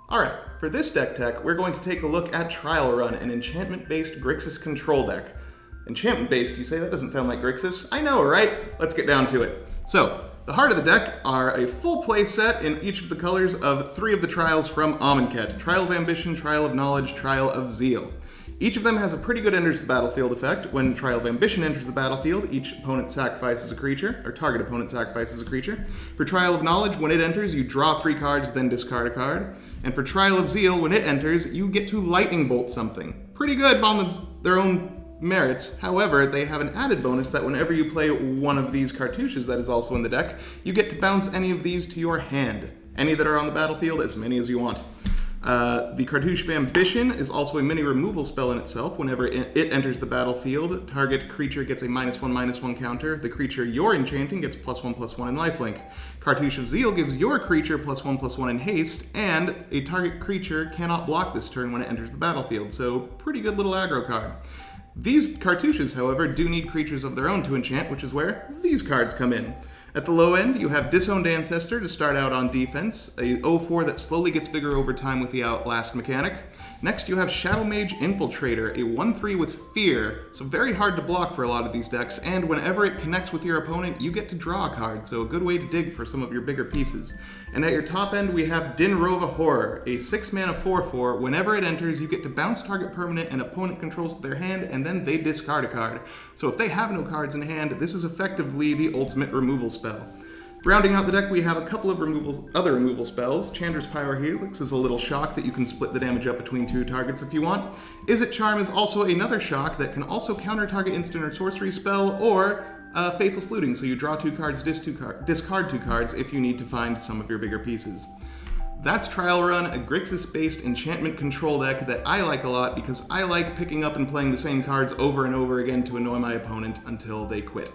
Alright, for this deck tech, we're going to take a look at Trial Run, an enchantment-based Grixis control deck. Enchantment-based, you say? That doesn't sound like Grixis. I know, right? Let's get down to it. So, the heart of the deck are a full play set in each of the colors of 3 of the trials from Amonkhet: Trial of Ambition, Trial of Knowledge, Trial of Zeal. Each of them has a pretty good enters the battlefield effect. When Trial of Ambition enters the battlefield, each opponent sacrifices a creature, or target opponent sacrifices a creature. For Trial of Knowledge, when it enters, you draw 3 cards, then discard a card. And for Trial of Zeal, when it enters, you get to lightning bolt something. Pretty good on their own merits. However, they have an added bonus that whenever you play one of these cartouches that is also in the deck, you get to bounce any of these to your hand. Any that are on the battlefield, as many as you want. The Cartouche of Ambition is also a mini removal spell in itself. Whenever it enters the battlefield, target creature gets a -1/-1 counter. The creature you're enchanting gets +1/+1 in lifelink. Cartouche of Zeal gives your creature +1/+1 in haste, and a target creature cannot block this turn when it enters the battlefield, so pretty good little aggro card. These cartouches, however, do need creatures of their own to enchant, which is where these cards come in. At the low end, you have Disowned Ancestor to start out on defense, a 0/4 that slowly gets bigger over time with the Outlast mechanic. Next, you have Shadow Mage Infiltrator, a 1/3 with Fear, so very hard to block for a lot of these decks, and whenever it connects with your opponent, you get to draw a card, so a good way to dig for some of your bigger pieces. And at your top end, we have Din Rova Horror, a 6-mana 4/4. Whenever it enters, you get to bounce target permanent and opponent controls to their hand, and then they discard a card. So if they have no cards in hand, this is effectively the ultimate removal spell. Rounding out the deck, we have a couple of other removal spells. Chandra's Pyro Helix is a little shock that you can split the damage up between 2 targets if you want. Izzet Charm is also another shock that can also counter target instant or sorcery spell, or Faithless Looting, so you draw 2 cards, discard 2 cards if you need to find some of your bigger pieces. That's Trial Run, a Grixis-based enchantment control deck that I like a lot because I like picking up and playing the same cards over and over again to annoy my opponent until they quit.